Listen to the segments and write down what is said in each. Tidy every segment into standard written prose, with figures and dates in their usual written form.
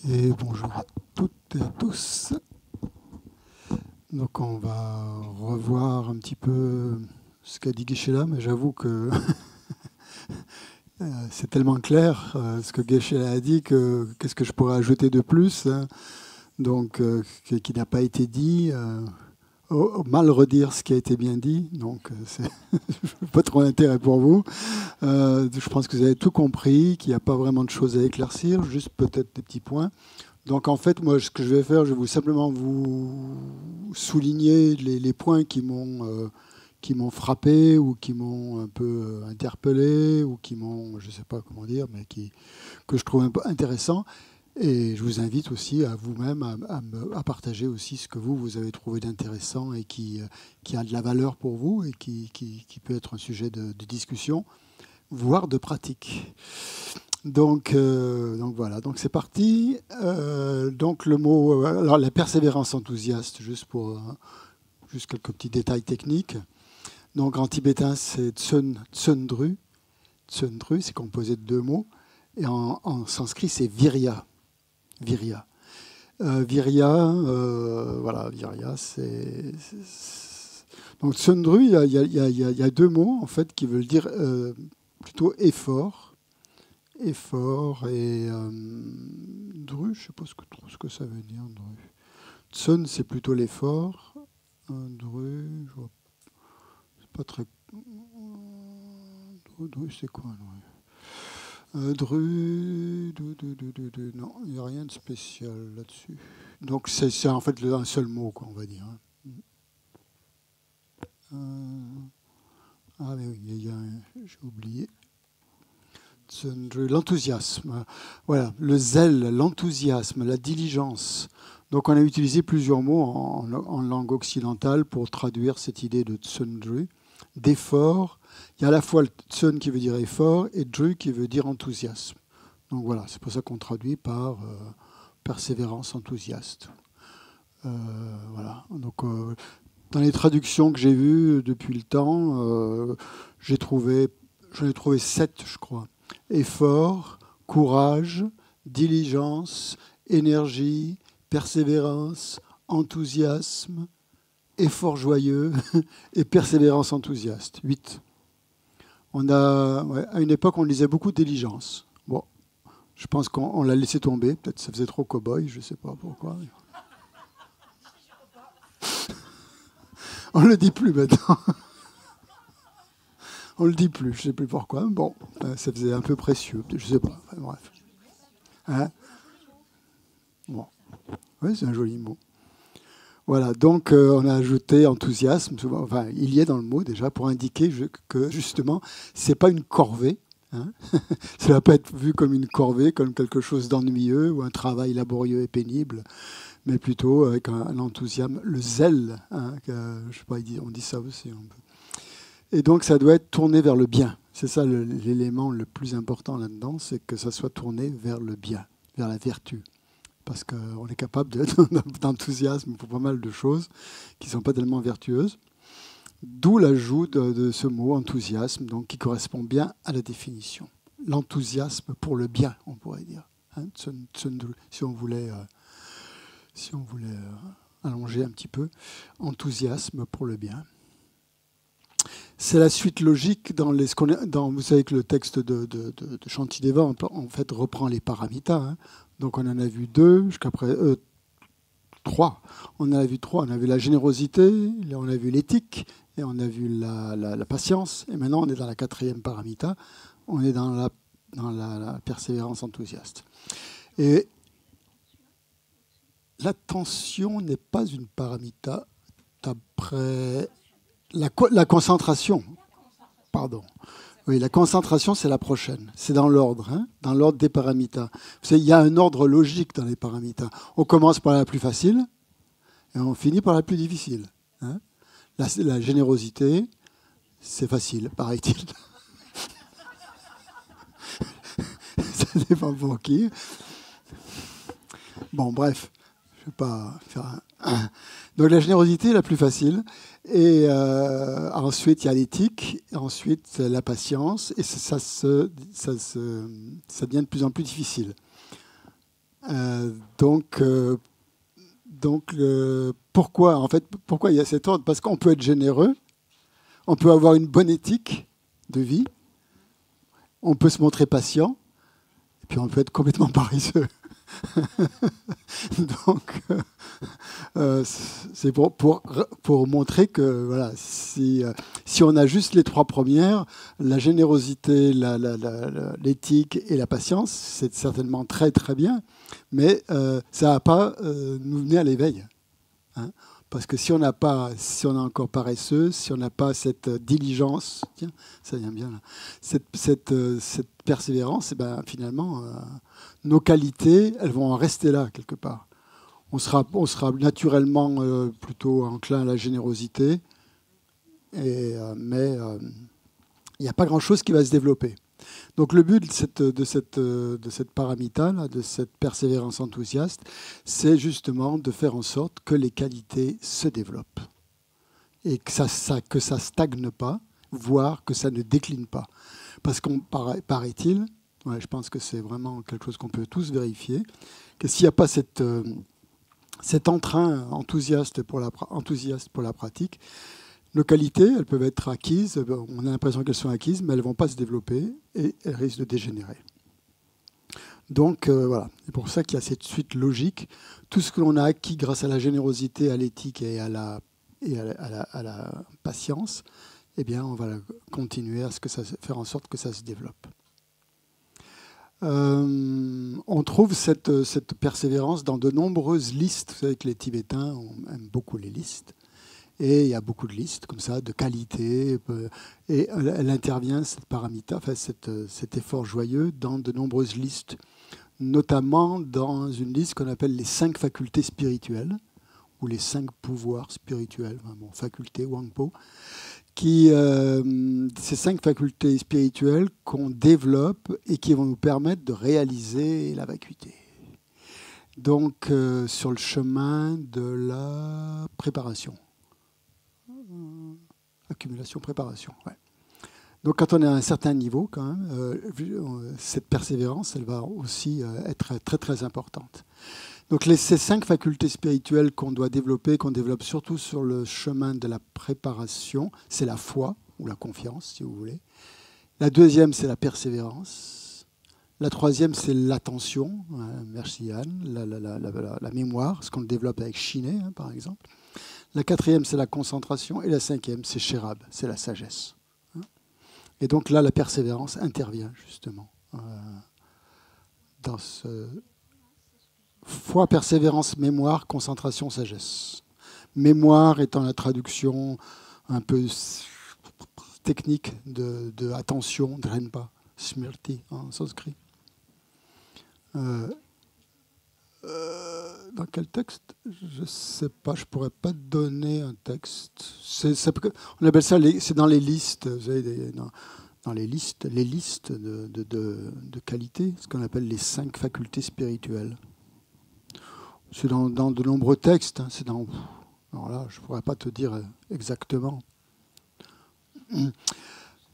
Et bonjour à toutes et à tous. Donc on va revoir un petit peu ce qu'a dit Geshe-la, mais j'avoue que c'est tellement clair ce que Geshe-la a dit que qu'est-ce que je pourrais ajouter de plus, hein, donc qui n'a pas été dit, mal redire ce qui a été bien dit, donc c'est pas trop d'intérêt pour vous. Je pense que vous avez tout compris, qu'il n'y a pas vraiment de choses à éclaircir, juste peut-être des petits points. Donc en fait, moi, ce que je vais faire, je vais simplement vous souligner les points qui m'ont frappé ou qui m'ont un peu interpellé ou qui m'ont, je ne sais pas comment dire, mais que je trouve un peu intéressant. Et je vous invite aussi à vous-même à partager aussi ce que vous avez trouvé d'intéressant et qui a de la valeur pour vous et qui peut être un sujet de discussion, voire de pratique. Donc voilà, donc c'est parti. Donc le mot, alors la persévérance enthousiaste, juste quelques petits détails techniques. Donc en tibétain c'est tsundru. Tsundru, c'est composé de deux mots, et en sanskrit c'est virya. Virya. Voilà, virya, c'est. Donc tsundru, il y a deux mots en fait qui veulent dire plutôt effort. Effort et dru, je ne sais pas trop ce que ça veut dire. Dru. Tsun, c'est plutôt l'effort. Dru, je vois, c'est pas très. Dru, c'est quoi dru, non, il n'y a rien de spécial là-dessus. Donc c'est en fait un seul mot, quoi, on va dire. Ah mais oui, j'ai oublié. L'enthousiasme, voilà, le zèle, l'enthousiasme, la diligence. Donc on a utilisé plusieurs mots en langue occidentale pour traduire cette idée de tsundru, d'effort. Il y a à la fois le tsun qui veut dire effort et dru qui veut dire enthousiasme. Donc voilà, c'est pour ça qu'on traduit par persévérance enthousiaste. Voilà. Donc dans les traductions que j'ai vues depuis le temps, j'en ai trouvé 7, je crois. Effort, courage, diligence, énergie, persévérance, enthousiasme, effort joyeux et persévérance enthousiaste. 8. À une époque, on lisait beaucoup de diligence. Bon, je pense qu'on l'a laissé tomber. Peut-être que ça faisait trop cow-boy, je ne sais pas pourquoi. On ne le dit plus maintenant. On ne le dit plus, je ne sais plus pourquoi. Bon, ça faisait un peu précieux, je ne sais pas. Enfin, bref. Hein? Bon. Oui, c'est un joli mot. Voilà, donc on a ajouté enthousiasme. Enfin, il y est dans le mot déjà pour indiquer que justement, ce n'est pas une corvée. Hein. Ça ne va pas être vu comme une corvée, comme quelque chose d'ennuyeux ou un travail laborieux et pénible, mais plutôt avec un enthousiasme, le zèle. Hein, je sais pas, on dit ça aussi un peu. Et donc, ça doit être tourné vers le bien. C'est ça l'élément le plus important là-dedans, c'est que ça soit tourné vers le bien, vers la vertu. Parce qu'on est capable d'enthousiasme pour pas mal de choses qui ne sont pas tellement vertueuses. D'où l'ajout de ce mot enthousiasme, donc, qui correspond bien à la définition. L'enthousiasme pour le bien, on pourrait dire. Hein, si on voulait allonger un petit peu, enthousiasme pour le bien. C'est la suite logique vous savez que le texte de Shantideva en fait reprend les paramitas. Hein. Donc on en a vu 2 jusqu'à 3. On en a vu 3. On a vu la générosité, on a vu l'éthique et on a vu la patience. Et maintenant on est dans la 4e paramita. On est dans la persévérance enthousiaste. Et l'attention n'est pas une paramita d'après. La concentration, pardon. Oui, la concentration, c'est la prochaine. C'est dans l'ordre, hein, dans l'ordre des paramitas. Vous savez, il y a un ordre logique dans les paramitas. On commence par la plus facile et on finit par la plus difficile. Hein. La générosité, c'est facile, paraît-il. Ça dépend pour qui. Bon, bref, je ne vais pas faire Donc la générosité est la plus facile. Et ensuite, il y a l'éthique, ensuite la patience, et ça devient de plus en plus difficile. Donc, pourquoi, en fait, pourquoi il y a cet ordre? Parce qu'on peut être généreux, on peut avoir une bonne éthique de vie, on peut se montrer patient, et puis on peut être complètement paresseux. Donc, c'est pour montrer que voilà, si on a juste les trois premières, la générosité, l'éthique et la patience, c'est certainement très très bien, mais ça ne va pas nous mener à l'éveil. Hein. Parce que si on est encore paresseux, si on n'a pas cette diligence, tiens, ça vient bien là, cette persévérance, et ben, finalement, nos qualités, elles vont en rester là quelque part. On sera naturellement plutôt enclin à la générosité, mais il n'y a pas grand-chose qui va se développer. Donc le but de cette paramita, là, de cette persévérance enthousiaste, c'est justement de faire en sorte que les qualités se développent et que ça stagne pas, voire que ça ne décline pas. Parce qu'on paraît-il, ouais, je pense que c'est vraiment quelque chose qu'on peut tous vérifier, que s'il n'y a pas cet entrain enthousiaste pour la pratique, nos qualités, elles peuvent être acquises, on a l'impression qu'elles sont acquises, mais elles ne vont pas se développer et elles risquent de dégénérer. Donc voilà, c'est pour ça qu'il y a cette suite logique. Tout ce que l'on a acquis grâce à la générosité, à l'éthique et à la patience, eh bien, on va continuer à faire en sorte que ça se développe. On trouve cette persévérance dans de nombreuses listes. Vous savez que les Tibétains aiment beaucoup les listes. Et il y a beaucoup de listes comme ça, de qualité. Et elle intervient, cette paramita, enfin cet effort joyeux, dans de nombreuses listes, notamment dans une liste qu'on appelle les 5 facultés spirituelles, ou les 5 pouvoirs spirituels, bon, facultés, Wangpo, ces 5 facultés spirituelles qu'on développe et qui vont nous permettre de réaliser la vacuité. Donc, sur le chemin de la préparation. Accumulation, préparation. Ouais. Donc quand on est à un certain niveau, quand même, cette persévérance, elle va aussi être très très importante. Donc ces 5 facultés spirituelles qu'on doit développer, qu'on développe surtout sur le chemin de la préparation, c'est la foi ou la confiance, si vous voulez. La deuxième, c'est la persévérance. La troisième, c'est l'attention, merci Anne, la mémoire, ce qu'on développe avec Shiné, hein, par exemple. La quatrième, c'est la concentration. Et la cinquième, c'est Sherab, c'est la sagesse. Et donc là, la persévérance intervient, justement. Dans ce foi, persévérance, mémoire, concentration, sagesse. Mémoire étant la traduction un peu technique de attention, drenpa, smriti en sanskrit. Dans quel texte? Je ne sais pas, je ne pourrais pas donner un texte. On appelle ça, c'est dans les listes, vous savez, dans les listes de qualité, ce qu'on appelle les 5 facultés spirituelles. C'est dans de nombreux textes. Hein, alors là, je ne pourrais pas te dire exactement.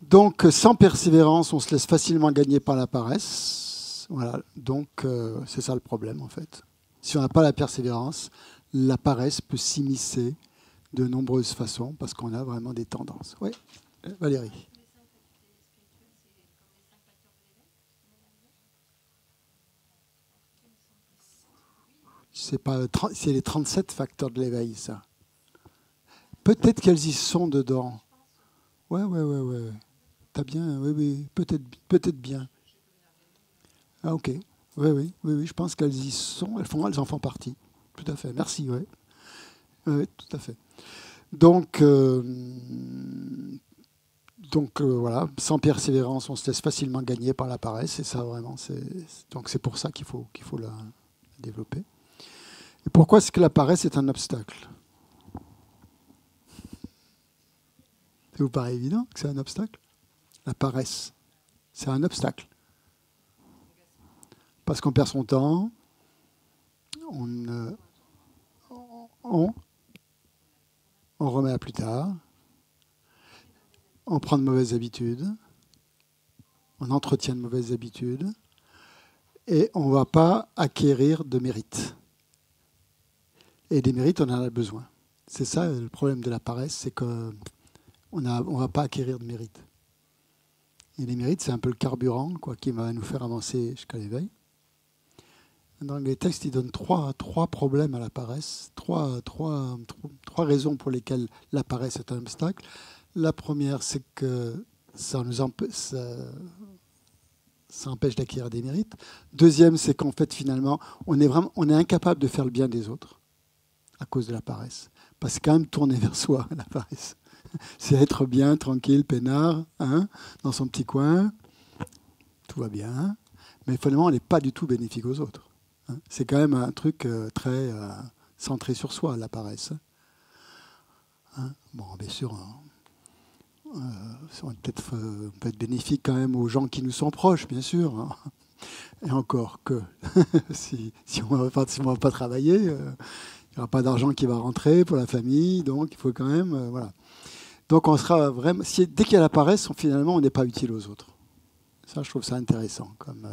Donc, sans persévérance, on se laisse facilement gagner par la paresse. Voilà, donc c'est ça le problème en fait. Si on n'a pas la persévérance, la paresse peut s'immiscer de nombreuses façons parce qu'on a vraiment des tendances. Oui, Valérie. C'est les 37 facteurs de l'éveil, ça. Peut-être qu'elles y sont dedans. Ouais. T'as bien, oui, peut-être bien. Ah, ok. Oui, je pense qu'elles y sont, elles en font partie. Tout à fait, merci, oui. Oui, tout à fait. Donc voilà, sans persévérance, on se laisse facilement gagner par la paresse, et ça vraiment, donc c'est pour ça qu'il faut la développer. Et pourquoi est-ce que la paresse est un obstacle? Ça vous paraît évident que c'est un obstacle? La paresse, c'est un obstacle. Parce qu'on perd son temps, on remet à plus tard, on prend de mauvaises habitudes, on entretient de mauvaises habitudes, et on ne va pas acquérir de mérite. Et des mérites, on en a besoin. C'est ça le problème de la paresse, c'est qu'on ne va pas acquérir de mérite. Et les mérites, c'est un peu le carburant quoi, qui va nous faire avancer jusqu'à l'éveil. Dans les textes, il donne trois problèmes à la paresse, trois raisons pour lesquelles la paresse est un obstacle. La première, c'est que ça empêche d'acquérir des mérites. Deuxième, c'est qu'en fait, finalement, on est incapable de faire le bien des autres à cause de la paresse. Parce que c'est quand même tourner vers soi, la paresse. C'est être bien, tranquille, peinard, hein, dans son petit coin, tout va bien, mais finalement, elle n'est pas du tout bénéfique aux autres. Hein. C'est quand même un truc très centré sur soi, la paresse. Hein. Bon, bien sûr, on peut être bénéfique quand même aux gens qui nous sont proches, bien sûr. Hein. Et encore que, si on ne va pas travailler, il n'y aura pas d'argent qui va rentrer pour la famille, donc il faut quand même... voilà. Donc on sera vraiment... dès qu'il y a la paresse, finalement, on n'est pas utile aux autres. Ça, je trouve ça intéressant comme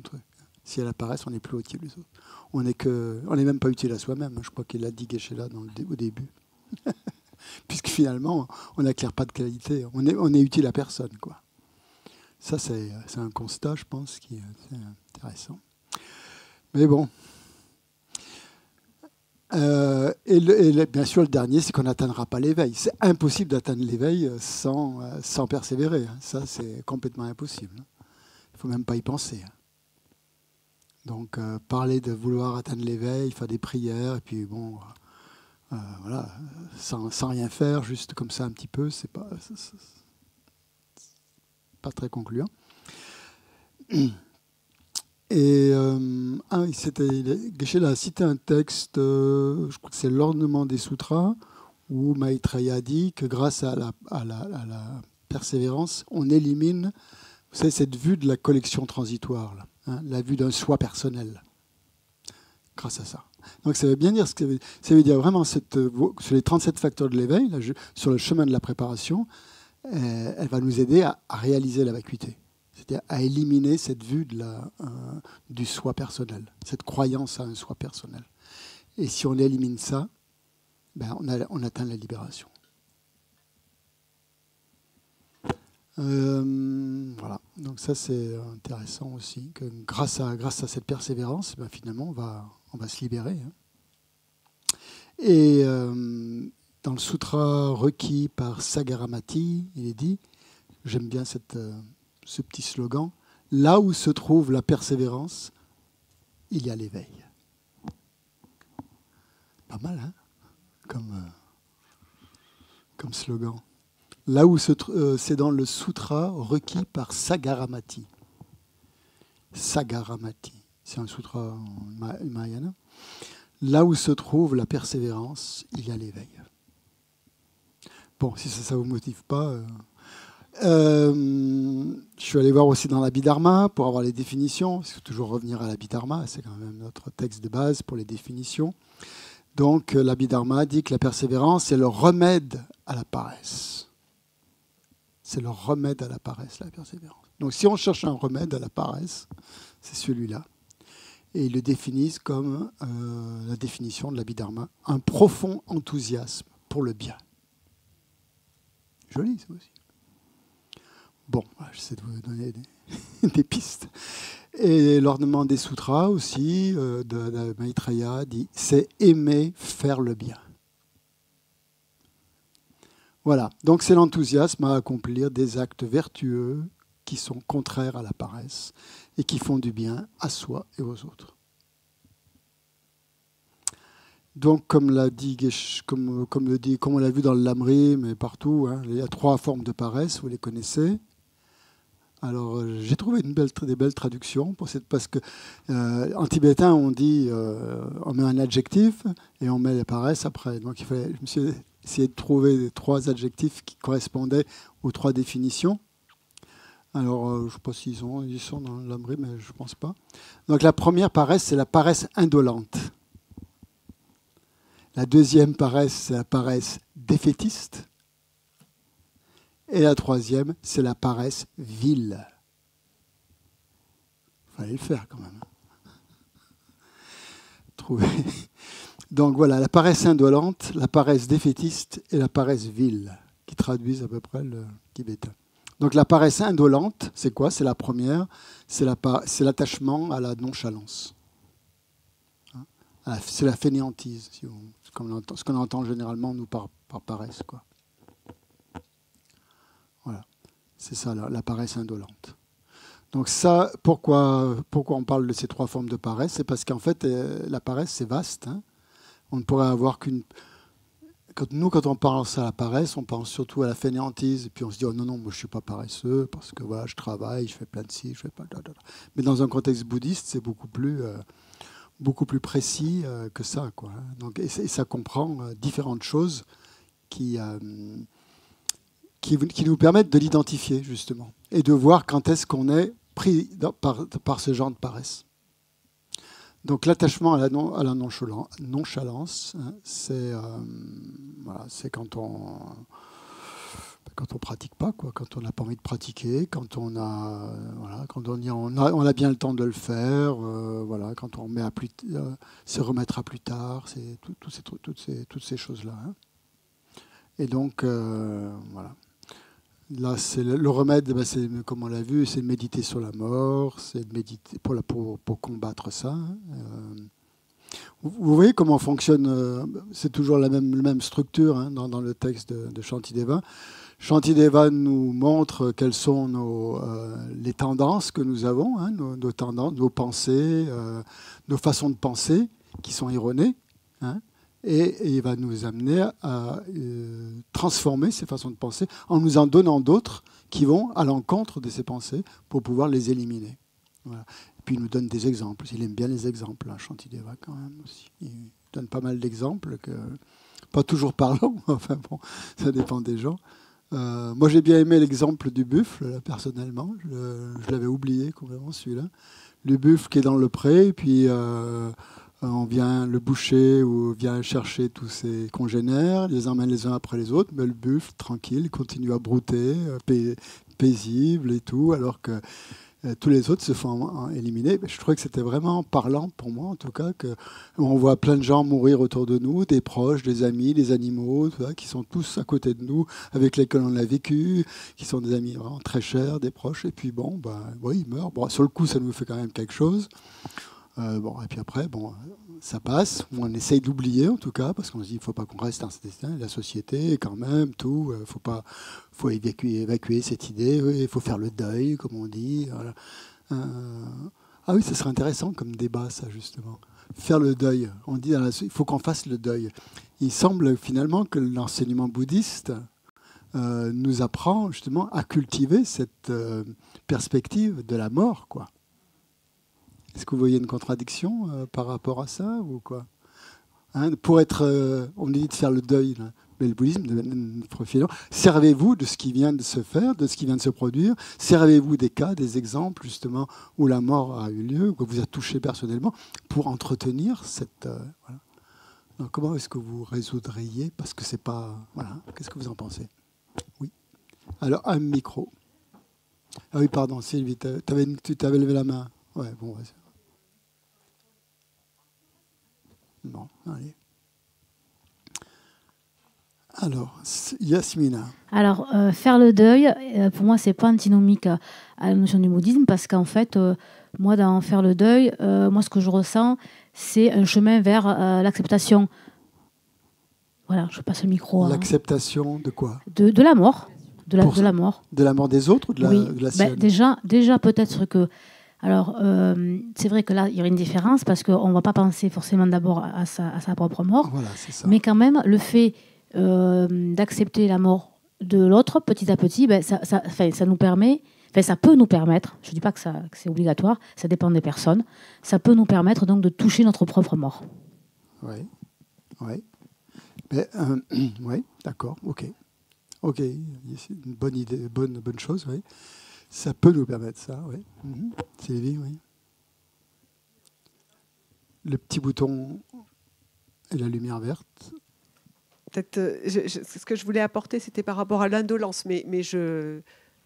truc. Si y a la paresse, on n'est plus utile aux autres. On n'est même pas utile à soi-même. Je crois qu'il l'a dit Geshe-la au début. Puisque finalement, on n'acquiert pas de qualité. On est utile à personne, quoi. Ça, c'est un constat, je pense, qui est assez intéressant. Mais bon... bien sûr, le dernier, c'est qu'on n'atteindra pas l'éveil. C'est impossible d'atteindre l'éveil sans persévérer. Ça, c'est complètement impossible. Il ne faut même pas y penser. Donc, parler de vouloir atteindre l'éveil, faire des prières, et puis bon, voilà, sans rien faire, juste comme ça un petit peu, c'est pas très concluant. Et Geshe-la a cité un texte, je crois que c'est l'ornement des sutras, où Maitreya dit que grâce à la persévérance, on élimine, vous savez, cette vue de la collection transitoire, là, hein, la vue d'un soi personnel, grâce à ça. Donc ça veut bien dire, ça veut dire vraiment, sur les 37 facteurs de l'éveil, sur le chemin de la préparation, elle va nous aider à réaliser la vacuité. C'est-à-dire à éliminer cette vue du soi personnel, cette croyance à un soi personnel. Et si on élimine ça, ben on atteint la libération. Voilà. Donc ça, c'est intéressant aussi, que grâce à cette persévérance, ben finalement, on va se libérer. Hein. Et dans le sutra requis par Sagaramati, il est dit, j'aime bien ce petit slogan, là où se trouve la persévérance, il y a l'éveil. Pas mal, hein, comme slogan. Là où c'est dans le sutra requis par Sagaramati. Sagaramati, c'est un sutra mahayana. Là où se trouve la persévérance, il y a l'éveil. Bon, si ça ne vous motive pas... je suis allé voir aussi dans l'Abhidharma pour avoir les définitions. Il faut toujours revenir à l'Abhidharma, c'est quand même notre texte de base pour les définitions. Donc l'Abhidharma dit que la persévérance est le remède à la paresse. C'est le remède à la paresse, la persévérance. Donc si on cherche un remède à la paresse, c'est celui-là. Et ils le définissent comme la définition de l'Abhidharma, un profond enthousiasme pour le bien. Joli, ça aussi. Bon, j'essaie de vous donner des pistes. Et l'ornement des sutras aussi, de Maitreya, dit « c'est aimer faire le bien ». Voilà, donc c'est l'enthousiasme à accomplir des actes vertueux qui sont contraires à la paresse et qui font du bien à soi et aux autres. Donc, comme l'a dit, comme on l'a vu dans le Lamrim, mais partout, hein, il y a 3 formes de paresse, vous les connaissez. Alors, j'ai trouvé des belles traductions parce que en tibétain, on dit, on met un adjectif et on met la paresse après. Donc, je me suis essayé de trouver 3 adjectifs qui correspondaient aux 3 définitions. Alors, je ne sais pas s'ils sont dans le Lamrim, mais je ne pense pas. Donc, la première paresse, c'est la paresse indolente. La deuxième paresse, c'est la paresse défaitiste. Et la troisième, c'est la paresse vile. fallait le faire quand même. Trouver. Donc voilà, la paresse indolente, la paresse défaitiste et la paresse vile, qui traduisent à peu près le tibétain. Donc la paresse indolente, c'est quoi? C'est la première, c'est l'attachement à la nonchalance. C'est la fainéantise, ce qu'on entend généralement nous par paresse, quoi. Voilà, c'est ça la paresse indolente. Donc ça, pourquoi on parle de ces trois formes de paresse? C'est parce qu'en fait, la paresse, c'est vaste. Hein. On ne pourrait avoir qu'une... Quand on pense à la paresse, on pense surtout à la fainéantise. Et puis on se dit, oh non, moi je ne suis pas paresseux parce que voilà, je travaille, je fais plein de ci, je fais pas... Mais dans un contexte bouddhiste, c'est beaucoup plus précis que ça, quoi. Donc, et ça comprend différentes choses qui nous permettent de l'identifier, justement, et de voir quand est-ce qu'on est pris par ce genre de paresse. Donc l'attachement à la nonchalance, hein, c'est quand on pratique pas, quoi, quand on n'a pas envie de pratiquer, quand on a bien le temps de le faire, voilà, quand on remet se remettre à plus tard, c'est toutes ces choses-là. Hein. Et donc voilà. Là, c'est le remède, c'est, comme on l'a vu, c'est de méditer sur la mort, c'est de méditer pour combattre ça. Vous voyez comment fonctionne, c'est toujours la même structure, hein, dans le texte de Shantideva. Shantideva nous montre quelles sont les tendances que nous avons, hein, nos tendances, nos pensées, nos façons de penser qui sont erronées. Hein. Et il va nous amener à transformer ces façons de penser en nous en donnant d'autres qui vont à l'encontre de ces pensées pour pouvoir les éliminer. Voilà. Et puis il nous donne des exemples. Il aime bien les exemples, hein, Shantideva quand même aussi. Il donne pas mal d'exemples, pas toujours parlants, enfin bon, ça dépend des gens. Moi j'ai bien aimé l'exemple du buffle, là, personnellement. Je l'avais oublié complètement celui-là. Le buffle qui est dans le pré, et puis... on vient le boucher ou vient chercher tous ses congénères, les emmène les uns après les autres, mais le buffle, tranquille, continue à brouter, paisible et tout, alors que tous les autres se font éliminer. Je trouvais que c'était vraiment parlant pour moi, en tout cas, qu'on voit plein de gens mourir autour de nous, des proches, des amis, des animaux, qui sont tous à côté de nous, avec lesquels on a vécu, qui sont des amis vraiment très chers, des proches, et puis bon, oui, ils meurent. Bon, sur le coup, ça nous fait quand même quelque chose. Et puis après, ça passe. On essaye d'oublier, en tout cas, parce qu'on se dit qu'il ne faut pas qu'on reste dans cet état. La société, quand même, tout. Faut évacuer cette idée. Il faut faire le deuil, comme on dit. Voilà. Ah oui, ça serait intéressant comme débat, ça, justement. Faire le deuil. On dit il faut qu'on fasse le deuil. Il semble finalement que l'enseignement bouddhiste nous apprend justement à cultiver cette perspective de la mort, quoi. Est-ce que vous voyez une contradiction par rapport à ça ou quoi, hein, pour être, on dit de faire le deuil, là. Mais le bouddhisme, servez-vous de ce qui vient de se faire, de ce qui vient de se produire. Servez-vous des cas, des exemples justement où la mort a eu lieu, où vous a touché personnellement, pour entretenir cette. Voilà. Donc, comment est-ce que vous résoudriez? Parce que c'est pas. Voilà. Qu'est-ce que vous en pensez? Oui. Alors, un micro. Ah oui, pardon, Sylvie, tu t'avais levé la main. Ouais, bon, vas-y. Bon, allez. Alors, Yasmina. Alors, faire le deuil, pour moi, c'est pas antinomique à la notion du bouddhisme, parce qu'en fait, moi, dans faire le deuil, moi, ce que je ressens, c'est un chemin vers l'acceptation. Voilà, je passe le micro. L'acceptation de quoi? De la mort. De la mort. De la mort des autres ou de la, oui. De la sienne? Déjà, peut-être que... Alors, c'est vrai que là, il y aurait une différence, parce qu'on ne va pas penser forcément d'abord à sa propre mort. Voilà, c'est ça. Mais quand même, le fait d'accepter la mort de l'autre, petit à petit, ça nous permet... Enfin, ça peut nous permettre, je ne dis pas que c'est obligatoire, ça dépend des personnes, ça peut nous permettre donc de toucher notre propre mort. Oui, oui. Oui, d'accord, ok. Ok, c'est une bonne idée, bonne chose, oui. Ça peut nous permettre ça, oui. Sylvie, oui. Le petit bouton et la lumière verte. Peut-être, ce que je voulais apporter, c'était par rapport à l'indolence, mais je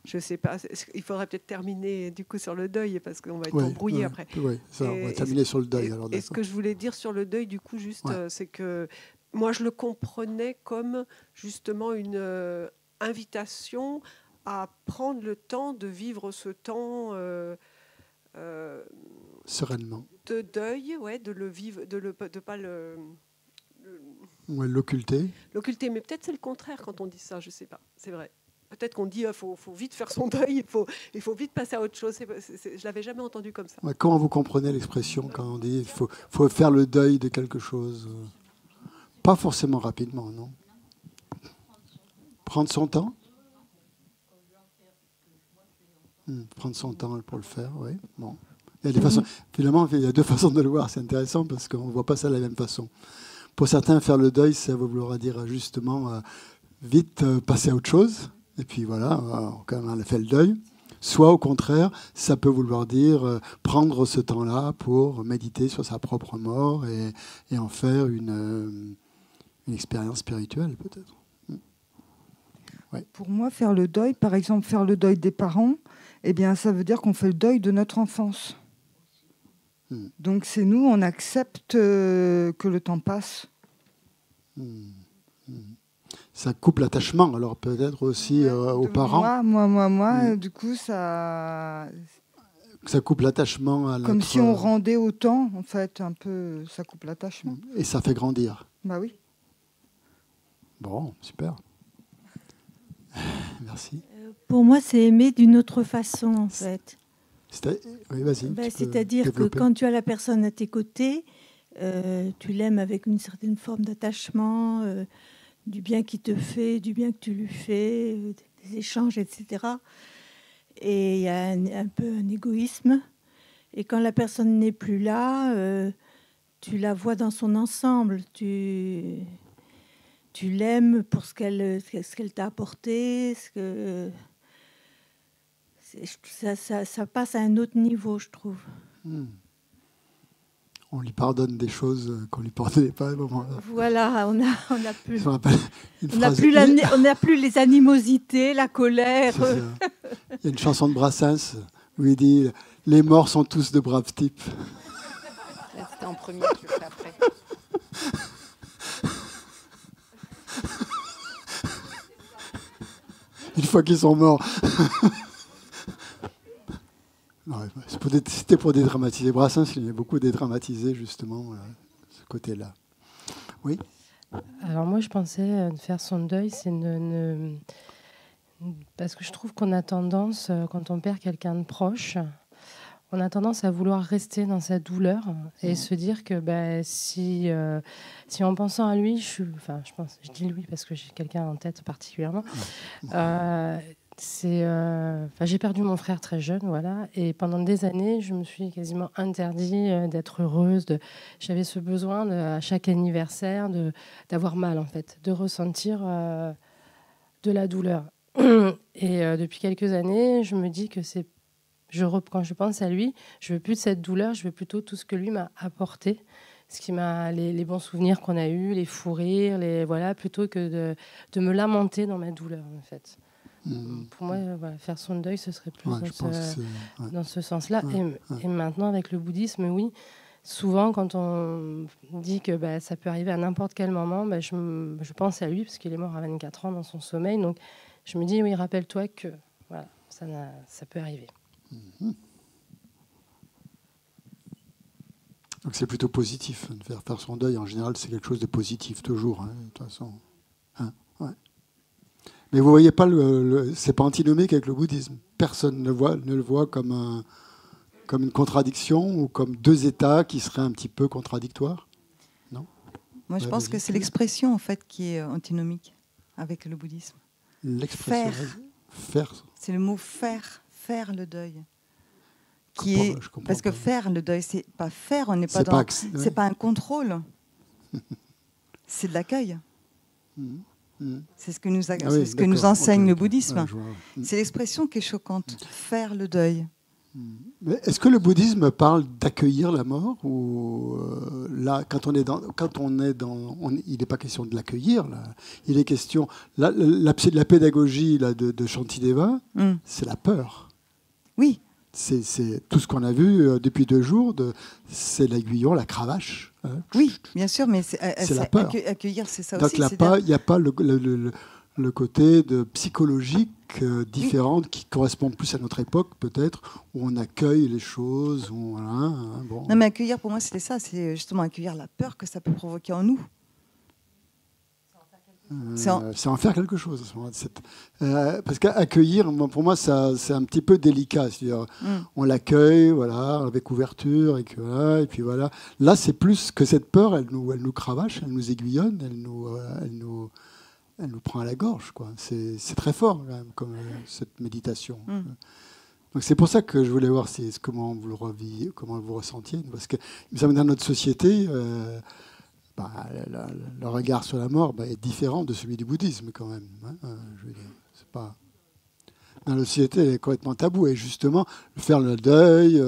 Je sais pas. Il faudrait peut-être terminer du coup sur le deuil parce qu'on va être embrouillé après. Oui, ça, on va terminer sur le deuil. Et ce que je voulais dire sur le deuil, du coup, juste, c'est que moi, je le comprenais comme justement une invitation à prendre le temps de vivre ce temps sereinement. De deuil, de le vivre, de pas l'occulter. L'occulter, mais peut-être c'est le contraire quand on dit ça, je sais pas. C'est vrai. Peut-être qu'on dit qu'il faut vite faire son deuil, il faut vite passer à autre chose. Je l'avais jamais entendu comme ça. Comment vous comprenez l'expression quand on dit qu'il faut faire le deuil de quelque chose? Pas forcément rapidement, non? Prendre son temps? Prendre son temps pour le faire, oui. Bon. Il y a des façons, finalement, il y a deux façons de le voir. C'est intéressant parce qu'on ne voit pas ça de la même façon. Pour certains, faire le deuil, ça va vouloir dire justement vite passer à autre chose. Et puis voilà, quand on a fait le deuil. Soit au contraire, ça peut vouloir dire prendre ce temps-là pour méditer sur sa propre mort et en faire une expérience spirituelle peut-être. Ouais. Pour moi, faire le deuil, par exemple, faire le deuil des parents, eh bien, ça veut dire qu'on fait le deuil de notre enfance. Donc c'est nous, on accepte que le temps passe. Ça coupe l'attachement, alors peut-être aussi aux parents. Moi, du coup, ça coupe l'attachement à comme si on rendait autant, en fait, un peu, ça coupe l'attachement. Et ça fait grandir. Bah oui. Bon, super. Merci. Pour moi, c'est aimer d'une autre façon, en fait. Oui, vas-y. C'est-à-dire que quand tu as la personne à tes côtés, tu l'aimes avec une certaine forme d'attachement, du bien qu'il te fait, du bien que tu lui fais, des échanges, etc. Et il y a un peu un égoïsme. Et quand la personne n'est plus là, tu la vois dans son ensemble. Tu l'aimes pour ce qu'elle t'a apporté, ça passe à un autre niveau, je trouve. On lui pardonne des choses qu'on ne lui pardonnait pas à un moment-là. Voilà, on n'a plus les animosités, la colère. Il y a une chanson de Brassens où il dit « Les morts sont tous de braves types ». C'était en premier, je le fais après. Une fois qu'ils sont morts. C'était pour dédramatiser. Brassens, il y a beaucoup dédramatisé, justement, ce côté-là. Oui. Alors moi, je pensais faire son deuil, c'est parce que je trouve qu'on a tendance, quand on perd quelqu'un de proche, on a tendance à vouloir rester dans sa douleur et se dire que si en pensant à lui, je dis lui parce que j'ai quelqu'un en tête particulièrement, j'ai perdu mon frère très jeune, voilà, et pendant des années, je me suis quasiment interdit d'être heureuse. J'avais ce besoin à chaque anniversaire d'avoir mal, en fait, de ressentir de la douleur. Et depuis quelques années, je me dis que quand je pense à lui, je veux plus de cette douleur, je veux plutôt tout ce que lui m'a apporté, les bons souvenirs qu'on a eus, les fous rires, plutôt que de me lamenter dans ma douleur, en fait. Pour moi, faire son deuil, ce serait plus dans ce sens-là. Et maintenant, avec le bouddhisme, oui, souvent, quand on dit que ça peut arriver à n'importe quel moment, je pense à lui, parce qu'il est mort à 24 ans dans son sommeil. Donc, je me dis, oui, rappelle-toi que ça peut arriver. Donc, c'est plutôt positif de faire son deuil. En général, c'est quelque chose de positif, toujours, de toute façon. Mais vous ne voyez pas, c'est pas antinomique avec le bouddhisme. Personne ne le voit comme une contradiction ou comme deux états qui seraient un petit peu contradictoires. Non ? Moi, je pense que c'est l'expression en fait qui est antinomique avec le bouddhisme. L'expression. Faire. C'est le mot faire le deuil. Parce que faire le deuil, c'est pas faire, on n'est pas dans. C'est pas un contrôle. C'est de l'accueil. C'est ce que nous enseigne le bouddhisme. C'est l'expression qui est choquante. Faire le deuil. Est-ce que le bouddhisme parle d'accueillir la mort ou là, il n'est pas question de l'accueillir. Là. Il est question la pédagogie là, de Shantideva, c'est la peur. Oui. C'est tout ce qu'on a vu depuis 2 jours. C'est l'aiguillon, la cravache. Hein. Oui, bien sûr, mais c'est la peur. Accueillir, c'est ça donc, aussi. Donc il n'y a pas le côté de psychologique différent qui correspond plus à notre époque, peut-être, où on accueille les choses. Bon. Non, mais accueillir, pour moi, c'était ça. C'est justement accueillir la peur que ça peut provoquer en nous. C'est en faire quelque chose. Parce qu'accueillir, pour moi, c'est un petit peu délicat. C'est-à-dire, on l'accueille, voilà, avec ouverture, et puis voilà. Là, c'est plus que cette peur, elle nous cravache, elle nous aiguillonne, elle nous prend à la gorge, quoi. C'est très fort, quand même, comme cette méditation. Donc c'est pour ça que je voulais voir comment vous le reviez, comment vous ressentiez, parce que il me semble que dans notre société. Le regard sur la mort est différent de celui du bouddhisme quand même. Je veux dire, c'est pas... Dans la société, elle est complètement tabou. Et justement, faire le deuil,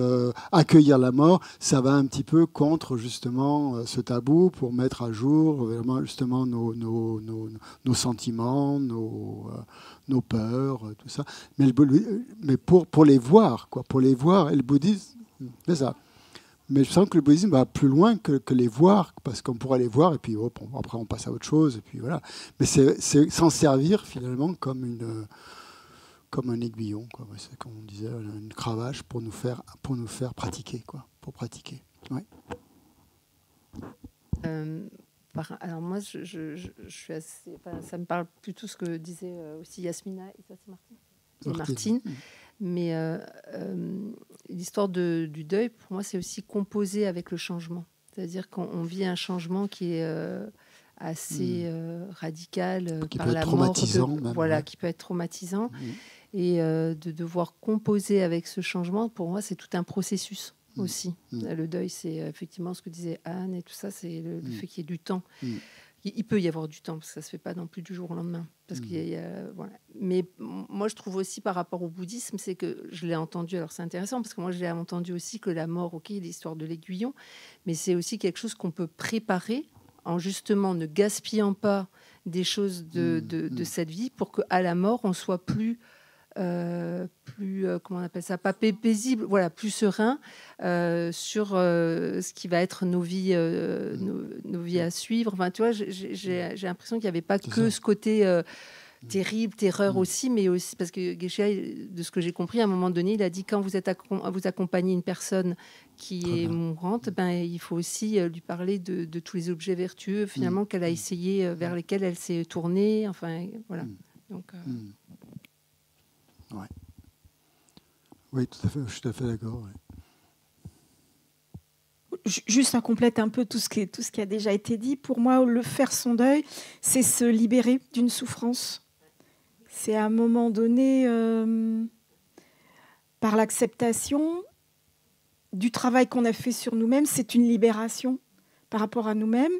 accueillir la mort, ça va un petit peu contre justement ce tabou pour mettre à jour vraiment justement nos sentiments, nos peurs, tout ça. Mais pour les voir, quoi, pour les voir, et le bouddhisme, c'est ça. Mais je sens que le bouddhisme va plus loin que les voir, parce qu'on pourrait les voir, et puis après on passe à autre chose, et puis voilà. Mais c'est s'en servir finalement comme un aiguillon, quoi. C'est comme on disait, une cravache pour nous faire pratiquer, quoi, pour pratiquer. Ouais. Alors moi, je suis assez, ça me parle plutôt ce que disait aussi Yasmina et ça c'est Martine. Mais l'histoire du deuil, pour moi, c'est aussi composer avec le changement. C'est-à-dire qu'on vit un changement qui est assez radical qui par peut la être mort. Traumatisant, même, Voilà, ouais. qui peut être traumatisant. Et de devoir composer avec ce changement, pour moi, c'est tout un processus aussi. Le deuil, c'est effectivement ce que disait Anne et tout ça, c'est le fait qu'il y ait du temps. Il peut y avoir du temps, parce que ça ne se fait pas non plus du jour au lendemain. Parce voilà. Mais moi, je trouve aussi par rapport au bouddhisme, c'est que je l'ai entendu, alors c'est intéressant, parce que moi, je l'ai entendu aussi que la mort, ok, l'histoire de l'aiguillon, mais c'est aussi quelque chose qu'on peut préparer en justement ne gaspillant pas des choses de cette vie pour qu'à la mort, on soit plus comment on appelle ça, pas paisible, voilà, plus serein sur ce qui va être nos vies à suivre. Enfin, tu vois, j'ai l'impression qu'il n'y avait pas que ce côté terrible, terreur aussi, mais aussi parce que Geshe, de ce que j'ai compris, à un moment donné, il a dit quand vous accompagnez une personne qui est mourante, il faut aussi lui parler de tous les objets vertueux finalement qu'elle a essayé, vers lesquels elle s'est tournée. Enfin, voilà. Donc. Ouais. Oui, tout à fait, je suis tout à fait d'accord. Ouais. Juste, ça complète un peu tout ce qui a déjà été dit. Pour moi, le faire son deuil, c'est se libérer d'une souffrance. C'est à un moment donné, par l'acceptation du travail qu'on a fait sur nous-mêmes, c'est une libération par rapport à nous-mêmes.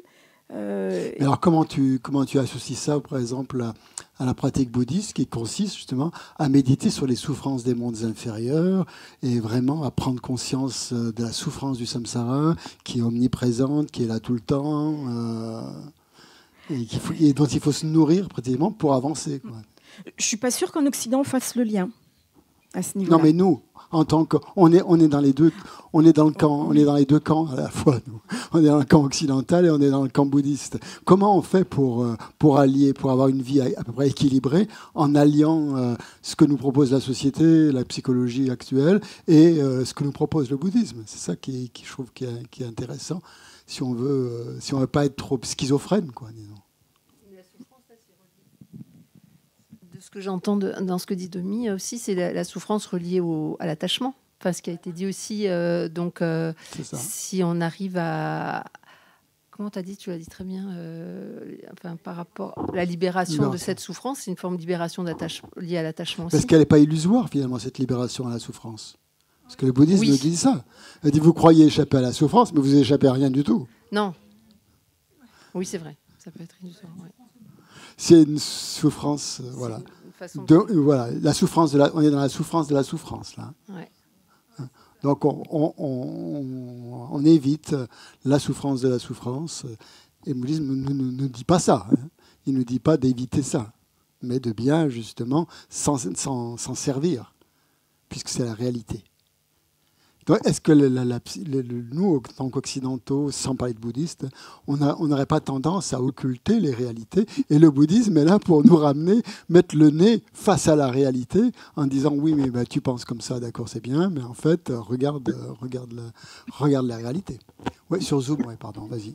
Alors, comment tu associes ça, par exemple, à la pratique bouddhiste qui consiste justement à méditer sur les souffrances des mondes inférieurs et vraiment à prendre conscience de la souffrance du samsara qui est omniprésente, qui est là tout le temps et dont il faut se nourrir pratiquement pour avancer, quoi. Je ne suis pas sûre qu'en Occident on fasse le lien à ce niveau-là. Non, mais nous, en tant que, on est dans les deux, on est dans les deux camps à la fois. Nous. On est dans le camp occidental et on est dans le camp bouddhiste. Comment on fait pour allier, pour avoir une vie à peu près équilibrée, en alliant ce que nous propose la société, la psychologie actuelle, et ce que nous propose le bouddhisme. C'est ça qui je trouve qui est intéressant. Si on veut pas être trop schizophrène, quoi, disons. Ce que j'entends dans ce que dit Domi aussi, c'est la souffrance reliée à l'attachement. Enfin, ce qui a été dit aussi, si on arrive à... Comment tu as dit ? Tu l'as dit très bien. Par rapport à la libération de cette souffrance, c'est une forme de libération liée à l'attachement aussi. Parce qu'elle n'est pas illusoire, finalement, cette libération à la souffrance. Parce que le bouddhisme dit ça. Il dit, vous croyez échapper à la souffrance, mais vous échappez à rien du tout. Non. Oui, c'est vrai. Ça peut être illusoire, oui. C'est une souffrance, voilà. Voilà, la souffrance on est dans la souffrance de la souffrance, là. Ouais. Donc on évite la souffrance de la souffrance. Et le bouddhisme ne nous dit pas ça. Hein. Il ne nous dit pas d'éviter ça, mais de bien justement s'en servir, puisque c'est la réalité. Donc, est-ce que nous, en tant qu'occidentaux, sans parler de bouddhistes, on n'aurait pas tendance à occulter les réalités? Et le bouddhisme est là pour nous ramener, mettre le nez face à la réalité, en disant oui, mais bah, tu penses comme ça, d'accord, c'est bien, mais en fait, regarde la réalité. Oui, sur Zoom, oui, pardon, vas-y.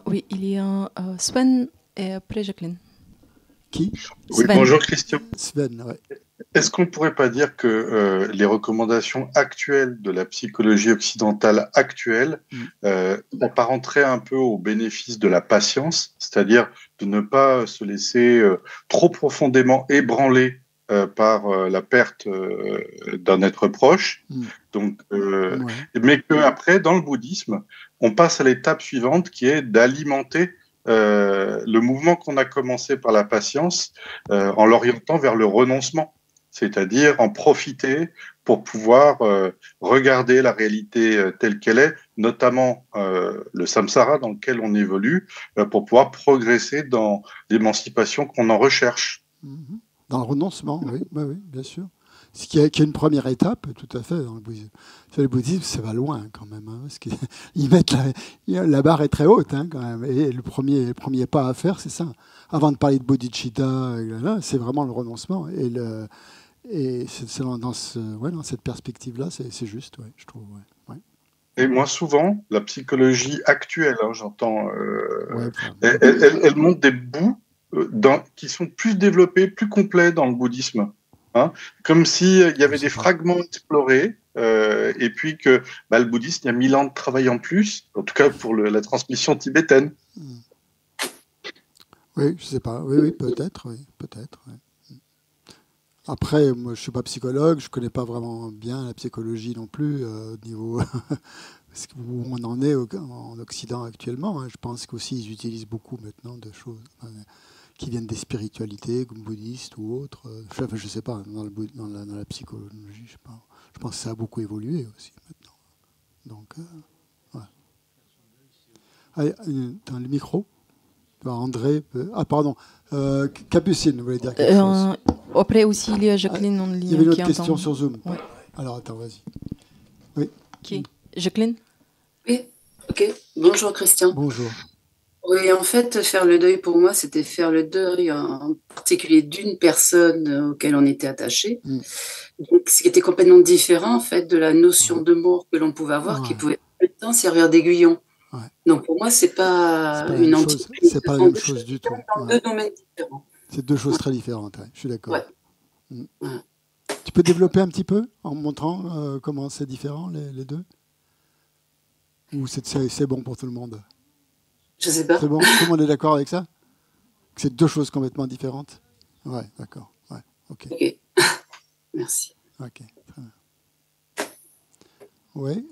Oui, il y a Sven et après Jacqueline. Qui? Oui, bonjour Christian. Sven, oui. Est-ce qu'on ne pourrait pas dire que les recommandations actuelles de la psychologie occidentale actuelle apparenteraient un peu au bénéfice de la patience, c'est-à-dire de ne pas se laisser trop profondément ébranler par la perte d'un être proche, donc, mais qu'après, dans le bouddhisme, on passe à l'étape suivante qui est d'alimenter le mouvement qu'on a commencé par la patience en l'orientant vers le renoncement. C'est-à-dire en profiter pour pouvoir regarder la réalité telle qu'elle est, notamment le samsara dans lequel on évolue, pour pouvoir progresser dans l'émancipation qu'on en recherche. Dans le renoncement, oui, bien sûr. Ce qui est une première étape, tout à fait, dans le bouddhisme. Le bouddhisme, ça va loin quand même. Hein, parce qu'ils mettent la barre est très haute hein, quand même. Et le premier pas à faire, c'est ça. Avant de parler de bodhicitta, c'est vraiment le renoncement. Et c'est dans cette perspective-là, c'est juste, ouais, je trouve. Ouais. Et moi, souvent, la psychologie actuelle, hein, j'entends, elle montre des bouts qui sont plus développés, plus complets dans le bouddhisme. Hein, comme s'il y avait des fragments explorés, et puis que le bouddhisme, il y a 1000 ans de travail en plus, en tout cas pour la transmission tibétaine. Oui, je ne sais pas. Oui, peut-être. Oui. Après, moi, je ne suis pas psychologue, je ne connais pas vraiment bien la psychologie non plus, au niveau où on en est en Occident actuellement. Hein. Je pense qu'aussi, ils utilisent beaucoup maintenant de choses qui viennent des spiritualités, comme bouddhistes ou autres. Je ne sais pas, dans la psychologie, je sais pas. Je pense que ça a beaucoup évolué aussi maintenant. Donc, ouais. Allez, dans le micro. André, pardon, Capucine, vous voulez dire quelque chose? Après aussi, il y a Jacqueline en ligne. Il y avait une autre question sur Zoom. Ouais. Alors, attends, vas-y. Oui. Qui? Jacqueline? Oui, ok. Bonjour Christian. Bonjour. Oui, en fait, faire le deuil pour moi, c'était faire le deuil en particulier d'une personne auquel on était attaché. Donc, ce qui était complètement différent, en fait, de la notion de mort que l'on pouvait avoir, qui pouvait en même temps servir d'aiguillon. Ouais. Donc, pour moi, c'est pas une entité. C'est pas la même chose du tout. Dans deux domaines différents. C'est deux choses très différentes, je suis d'accord. Ouais. Tu peux développer un petit peu en montrant comment c'est différent, les deux? Ou c'est bon pour tout le monde? Je sais pas. C'est bon? Tout le monde est d'accord avec ça? Que c'est deux choses complètement différentes? Ouais, d'accord. Ouais, ok. Merci. Ok, très bien. Oui.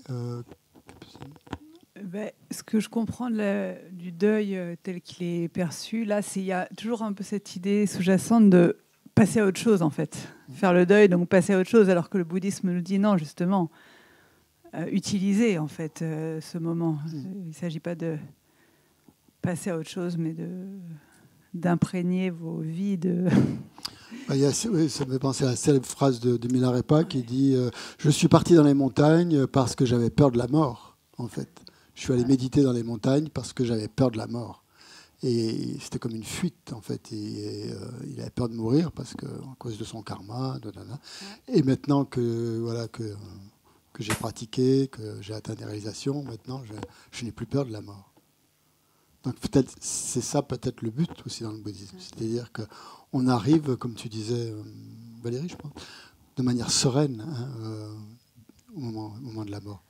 Ce que je comprends du deuil tel qu'il est perçu, là, il y a toujours un peu cette idée sous-jacente de passer à autre chose, en fait. Faire le deuil, donc passer à autre chose, alors que le bouddhisme nous dit non, justement, utiliser, en fait, ce moment. Il ne s'agit pas de passer à autre chose, mais d'imprégner vos vies de... ça me fait penser à la célèbre phrase de Milarepa qui dit je suis parti dans les montagnes parce que j'avais peur de la mort, en fait. Je suis allé méditer dans les montagnes parce que j'avais peur de la mort. Et c'était comme une fuite, en fait. Et il avait peur de mourir parce que, à cause de son karma. Et maintenant que j'ai pratiqué, que j'ai atteint des réalisations, maintenant, je n'ai plus peur de la mort. Donc peut-être c'est ça peut-être le but aussi dans le bouddhisme. C'est-à-dire qu'on arrive, comme tu disais, Valérie, je pense, de manière sereine au moment de la mort.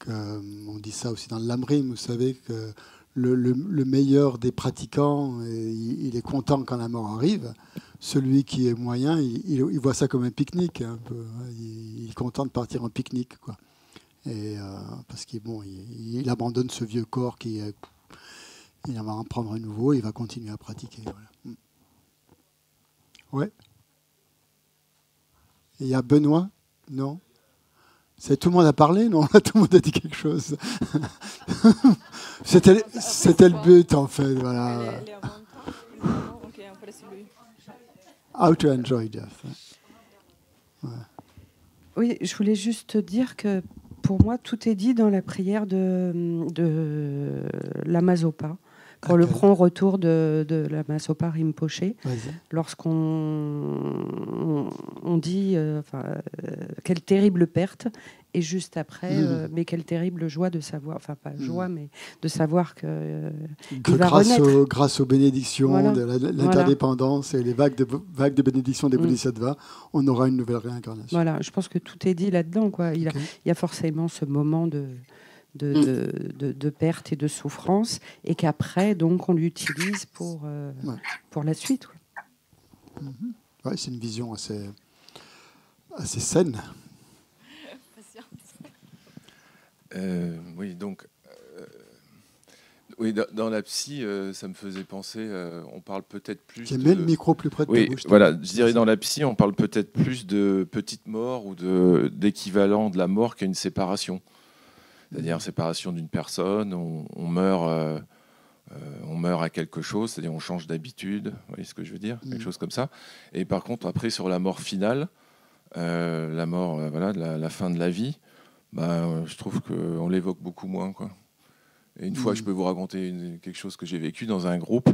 On dit ça aussi dans le Lamrim, vous savez que le meilleur des pratiquants, il est content quand la mort arrive. Celui qui est moyen, il voit ça comme un pique-nique. Un peu. Il est content de partir en pique-nique, quoi. Et, parce qu'il abandonne ce vieux corps il va en prendre un nouveau et il va continuer à pratiquer. Voilà. Ouais. Il y a Benoît? Non? Tout le monde a parlé, non? Là, tout le monde a dit quelque chose. C'était le but, en fait. Voilà. How to enjoy death. Ouais. Oui, je voulais juste dire que pour moi, tout est dit dans la prière de Lama Zopa. Pour le prompt retour de Lama Zopa Rinpoche, lorsqu'on dit quelle terrible perte, et juste après, mais quelle terrible joie de savoir, enfin pas joie, mais de savoir que grâce aux bénédictions de l'interdépendance et les vagues de bénédictions des Bodhisattvas, on aura une nouvelle réincarnation. Voilà, je pense que tout est dit là-dedans, quoi. Il y a forcément ce moment de perte et de souffrance, et qu'après, donc, on l'utilise pour la suite. Ouais, c'est une vision assez saine. Oui, donc, oui, dans la psy, ça me faisait penser, on parle peut-être plus. Tu mets le micro plus près de ta bouche. Voilà, je dirais dans la psy, on parle peut-être plus de petite mort ou d'équivalent de la mort qu'à une séparation. C'est-à-dire séparation d'une personne, on meurt à quelque chose, c'est-à-dire on change d'habitude, vous voyez ce que je veux dire, quelque chose comme ça. Et par contre, après, sur la mort finale, la mort, la fin de la vie, je trouve qu'on l'évoque beaucoup moins, quoi. Et une fois, je peux vous raconter quelque chose que j'ai vécu dans un groupe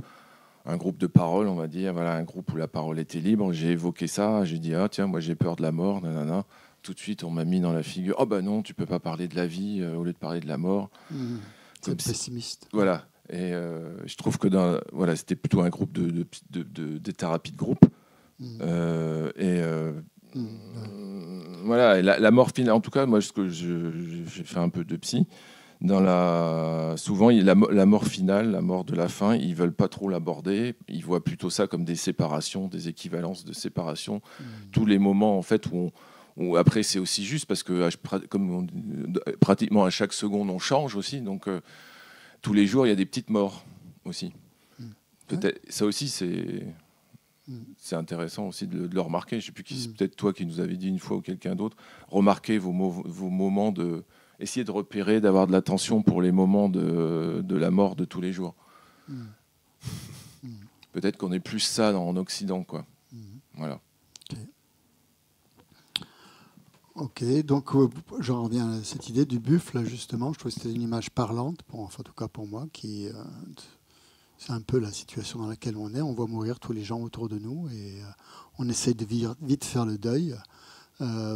de parole, on va dire, un groupe où la parole était libre. J'ai évoqué ça, j'ai dit, tiens, moi j'ai peur de la mort, nanana. Tout de suite, on m'a mis dans la figure, oh ben non, tu peux pas parler de la vie au lieu de parler de la mort. C'est pessimiste. Voilà. Et je trouve que c'était plutôt un groupe de thérapie de groupe. Voilà, et la mort finale, en tout cas, moi, j'ai fait un peu de psy. Souvent, la mort finale, la mort de la fin, ils veulent pas trop l'aborder. Ils voient plutôt ça comme des séparations, des équivalences de séparation. Tous les moments, en fait, où après, c'est aussi juste parce que pratiquement à chaque seconde, on change aussi. Donc, tous les jours, il y a des petites morts aussi. Peut-être, ça aussi, c'est intéressant aussi de le remarquer. Je ne sais plus qui, c'est peut-être toi qui nous avais dit une fois ou quelqu'un d'autre. Remarquez vos moments de... Essayez de repérer, d'avoir de l'attention pour les moments de la mort de tous les jours. Peut-être qu'on est plus ça en Occident, quoi. Voilà. Ok, donc j'en reviens à cette idée du buffle, là, justement. Je trouve que c'était une image parlante, en tout cas pour moi, c'est un peu la situation dans laquelle on est. On voit mourir tous les gens autour de nous et on essaie de vite faire le deuil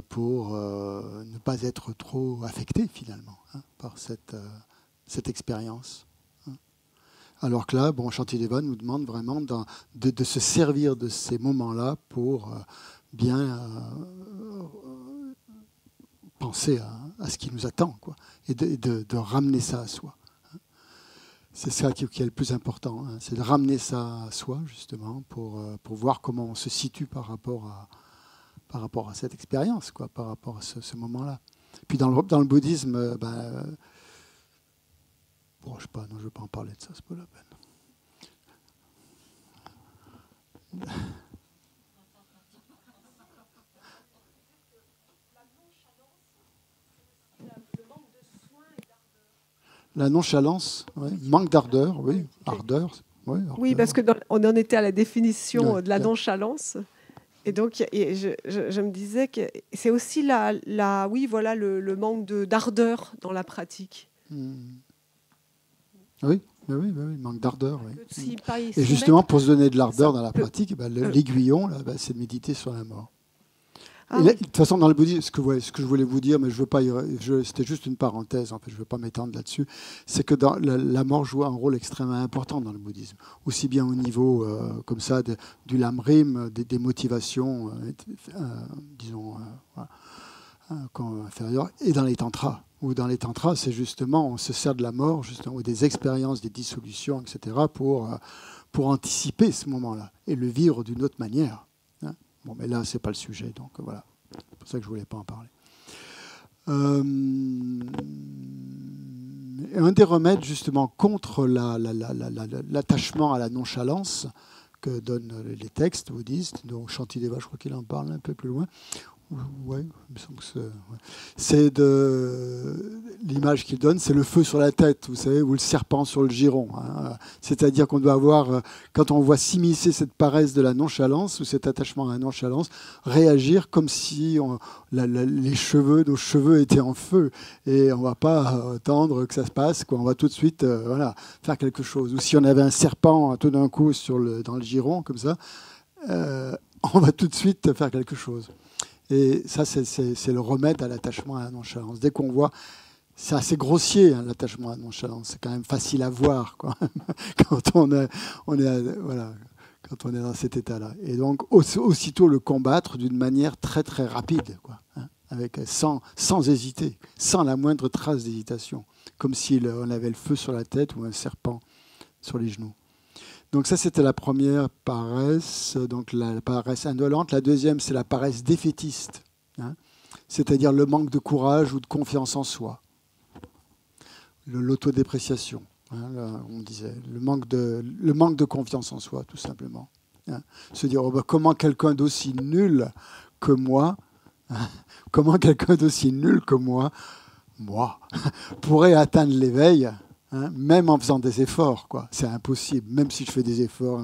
pour ne pas être trop affecté, finalement, par cette expérience. Alors que là, Shantideva nous demande vraiment de se servir de ces moments-là pour bien... penser à ce qui nous attend, quoi, et de ramener ça à soi. C'est ça qui est le plus important, c'est de ramener ça à soi, justement, pour voir comment on se situe par rapport à cette expérience, quoi, par rapport à ce moment-là. Puis dans le bouddhisme, je sais pas, non, je ne veux pas en parler de ça, c'est pas la peine. La nonchalance, manque d'ardeur, oui, ardeur. Oui, parce qu'on en était à la définition de la nonchalance. Et donc, je me disais que c'est aussi le manque d'ardeur dans la pratique. Oui, manque d'ardeur. Oui. Et justement, pour se donner de l'ardeur dans la pratique, l'aiguillon, c'est de méditer sur la mort. De toute façon, dans le bouddhisme, ce que je voulais vous dire, mais je veux pas, c'était juste une parenthèse, en fait, je ne veux pas m'étendre là-dessus, c'est que la mort joue un rôle extrêmement important dans le bouddhisme, aussi bien au niveau comme ça du lamrim, des motivations, disons, inférieures, et dans les tantras. Où dans les tantras, c'est justement, on se sert de la mort, justement, ou des expériences, des dissolutions, etc., pour anticiper ce moment-là et le vivre d'une autre manière. Bon, mais là, ce n'est pas le sujet, donc voilà. C'est pour ça que je ne voulais pas en parler. Un des remèdes, justement, contre l'attachement à la nonchalance que donnent les textes bouddhistes, dont Shantideva, je crois qu'il en parle un peu plus loin, Ouais, il me semble que c'est de l'image qu'il donne, c'est le feu sur la tête, vous savez, ou le serpent sur le giron. Hein. C'est-à-dire qu'on doit avoir, quand on voit s'immiscer cette paresse de la nonchalance ou cet attachement à la nonchalance, réagir comme si nos cheveux étaient en feu, et on ne va pas attendre que ça se passe, quoi. On va tout de suite, faire quelque chose. Ou si on avait un serpent tout d'un coup dans le giron comme ça, on va tout de suite faire quelque chose. Et ça, c'est le remède à l'attachement à la nonchalance. Dès qu'on voit, c'est assez grossier, hein, l'attachement à la nonchalance. C'est quand même facile à voir, quoi, quand on est dans cet état-là. Et donc, aussitôt le combattre d'une manière très, très rapide, quoi, hein, sans hésiter, sans la moindre trace d'hésitation, comme si on avait le feu sur la tête ou un serpent sur les genoux. Donc ça, c'était la première paresse, donc la paresse indolente. La deuxième, c'est la paresse défaitiste, hein, c'est-à-dire le manque de courage ou de confiance en soi. L'autodépréciation, hein, là, on disait, le manque de confiance en soi, tout simplement. Hein. Se dire, comment quelqu'un d'aussi nul que moi, hein, moi, pourrait atteindre l'éveil, hein, même en faisant des efforts, quoi. C'est impossible. Même si je fais des efforts,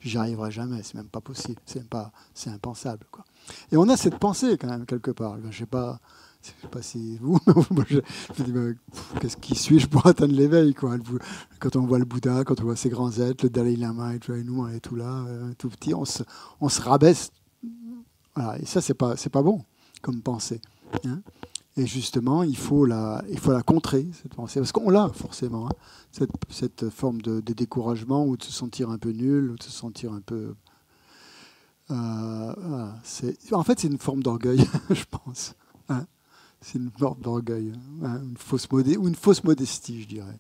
j'y arriverai jamais. C'est même pas possible. C'est impensable, quoi. Et on a cette pensée quand même quelque part. Je sais pas si vous, je me dis, qui suis-je pour atteindre l'éveil, quoi. Quand on voit le Bouddha, quand on voit ses grands êtres, le Dalai Lama, et nous, on est tout là, tout petit, on se rabaisse. Voilà. Et ça, c'est pas bon comme pensée, hein. Et justement, il faut la contrer, cette pensée, parce qu'on l'a forcément, hein, cette forme de découragement ou de se sentir un peu nul, ou de se sentir un peu... En fait, c'est une forme d'orgueil, je pense. Hein. C'est une forme d'orgueil, hein, une fausse modestie, je dirais.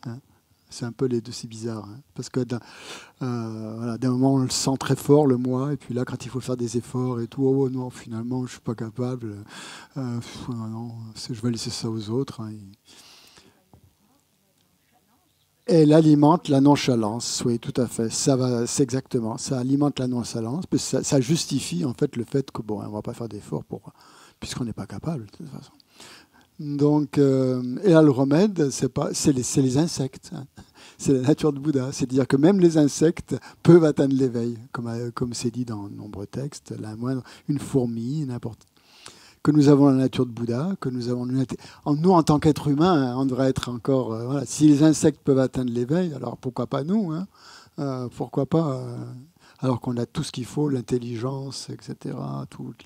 Hein. C'est un peu les deux, c'est bizarre. Hein, parce que d'un moment, on le sent très fort, le moi, et puis là, quand il faut faire des efforts et tout, oh non, finalement, je ne suis pas capable. Non, je vais laisser ça aux autres. Hein. Et elle alimente la nonchalance, oui, tout à fait. C'est exactement. Ça alimente la nonchalance, parce que ça justifie en fait le fait que on ne va pas faire d'efforts puisqu'on n'est pas capable, de toute façon. Donc, et là, le remède, c'est les insectes. Hein. C'est la nature de Bouddha. C'est-à-dire que même les insectes peuvent atteindre l'éveil, comme c'est dit dans de nombreux textes. Une fourmi, que nous avons la nature de Bouddha, que nous avons nous en tant qu'être humain, on devrait être encore. Si les insectes peuvent atteindre l'éveil, alors pourquoi pas nous, hein, pourquoi pas alors qu'on a tout ce qu'il faut, l'intelligence, etc., toutes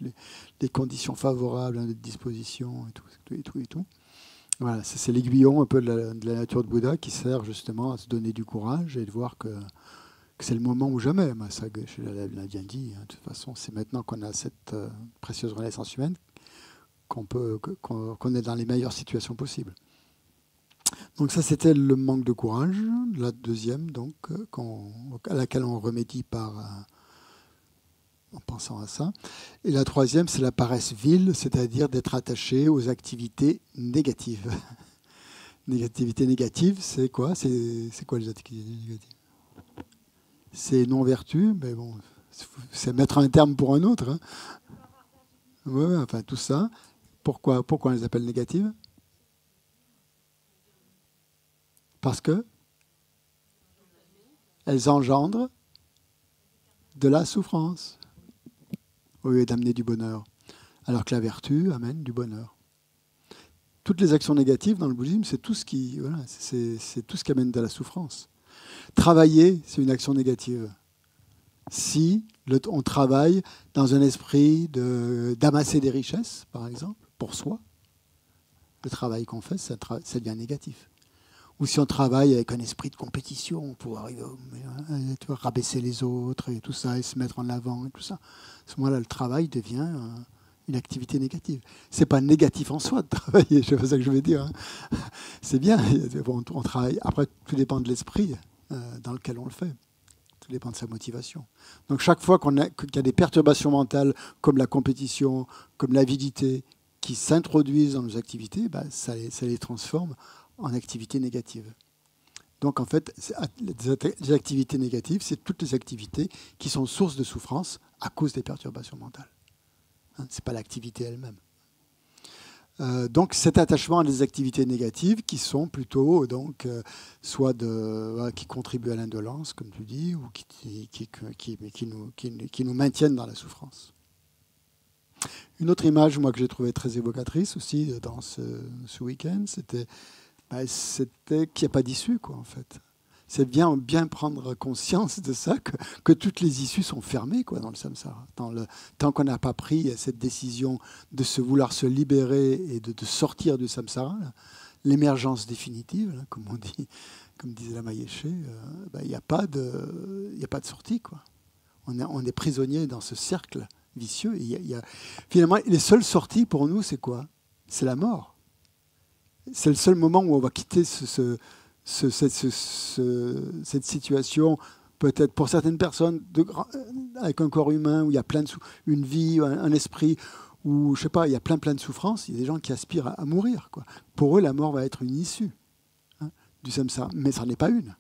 les conditions favorables à notre disposition, et tout. Voilà, c'est l'aiguillon un peu de la nature de Bouddha qui sert justement à se donner du courage et de voir que c'est le moment ou jamais. Ça, je l'ai bien dit, hein, de toute façon, c'est maintenant qu'on a cette précieuse renaissance humaine qu'on est dans les meilleures situations possibles. Donc ça, c'était le manque de courage, la deuxième, donc, à laquelle on remédie en pensant à ça. Et la troisième, c'est la paresse vile, c'est-à-dire d'être attaché aux activités négatives. Activités négatives, c'est quoi ? C'est quoi les activités négatives ? C'est non-vertu, mais bon, c'est mettre un terme pour un autre. Hein. Ouais, enfin, tout ça. Pourquoi on les appelle négatives ? Parce que elles engendrent de la souffrance au lieu d'amener du bonheur, alors que la vertu amène du bonheur. Toutes les actions négatives dans le bouddhisme, c'est tout ce qui amène de la souffrance. Travailler, c'est une action négative. Si on travaille dans un esprit d'amasser des richesses, par exemple, pour soi, le travail qu'on fait, ça devient négatif. Ou si on travaille avec un esprit de compétition pour arriver à rabaisser les autres et tout ça, et se mettre en avant et tout ça. À ce moment-là, le travail devient une activité négative. C'est pas négatif en soi de travailler, c'est pas ça que je veux dire. Hein. C'est bien, on travaille. Après, tout dépend de l'esprit dans lequel on le fait. Tout dépend de sa motivation. Donc chaque fois qu'il y a des perturbations mentales, comme la compétition, comme l'avidité, qui s'introduisent dans nos activités, ça les transforme en activités négatives. Donc en fait, les activités négatives, c'est toutes les activités qui sont source de souffrance à cause des perturbations mentales. Hein, ce n'est pas l'activité elle-même. Donc cet attachement à des activités négatives qui sont plutôt soit qui contribuent à l'indolence, comme tu dis, ou qui nous maintiennent dans la souffrance. Une autre image, moi, que j'ai trouvée très évocatrice aussi dans ce week-end, c'était qu'il n'y a pas d'issue, quoi, en fait. C'est bien prendre conscience de ça, que toutes les issues sont fermées, quoi, dans le samsara. Tant qu'on n'a pas pris cette décision de vouloir se libérer et de sortir du samsara, l'émergence définitive, là, comme disait la Mayeshe, il n'y a pas de sortie, quoi. On est prisonnier dans ce cercle vicieux. Finalement, les seules sorties pour nous, c'est quoi? C'est la mort. C'est le seul moment où on va quitter cette situation, peut-être pour certaines personnes, avec un corps humain, où il y a une vie, un esprit, où, je sais pas, il y a plein de souffrances. Il y a des gens qui aspirent à mourir, quoi. Pour eux, la mort va être une issue, hein, du samsara. Mais ça n'est pas une.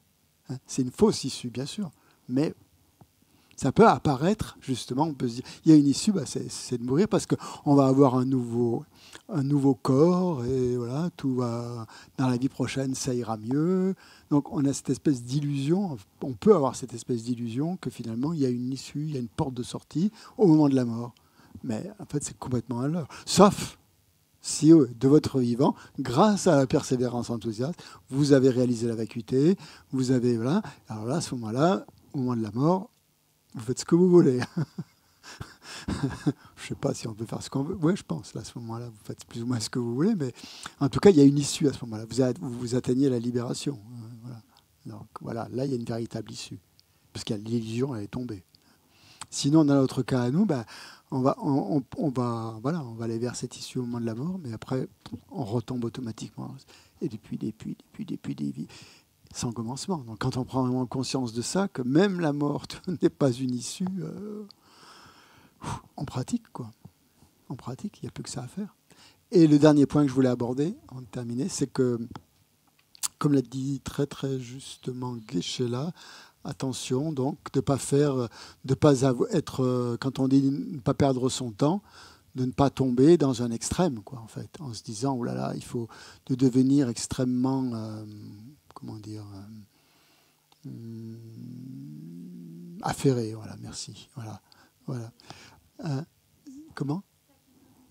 Hein. C'est une fausse issue, bien sûr. Mais ça peut apparaître, justement, on peut se dire, il y a une issue, c'est de mourir, parce qu'on va avoir un nouveau corps, et voilà, tout va, dans la vie prochaine, ça ira mieux. Donc on a cette espèce d'illusion, on peut avoir cette espèce d'illusion que finalement, il y a une issue, il y a une porte de sortie au moment de la mort. Mais en fait, c'est complètement à l'heure. Sauf si, de votre vivant, grâce à la persévérance enthousiaste, vous avez réalisé la vacuité, vous avez, voilà, alors là, à ce moment-là, au moment de la mort, vous faites ce que vous voulez. Je ne sais pas si on peut faire ce qu'on veut. Oui, je pense. Là, à ce moment-là, vous faites plus ou moins ce que vous voulez. Mais en tout cas, il y a une issue à ce moment-là. Vous atteignez la libération. Voilà. Donc, voilà, là, il y a une véritable issue. Parce que l'illusion, elle est tombée. Sinon, dans notre cas à nous, on va aller vers cette issue au moment de la mort. Mais après, on retombe automatiquement. Et depuis des vies. Sans commencement. Donc, quand on prend vraiment conscience de ça, que même la mort n'est pas une issue, on pratique, quoi. On pratique, il n'y a plus que ça à faire. Et le dernier point que je voulais aborder, avant de terminer, c'est que, comme l'a dit très très justement Geshe-la, attention donc de pas être, quand on dit ne pas perdre son temps, de ne pas tomber dans un extrême, quoi, en fait, en se disant oh là là, il faut de devenir extrêmement affairé, voilà, merci, voilà. Comment?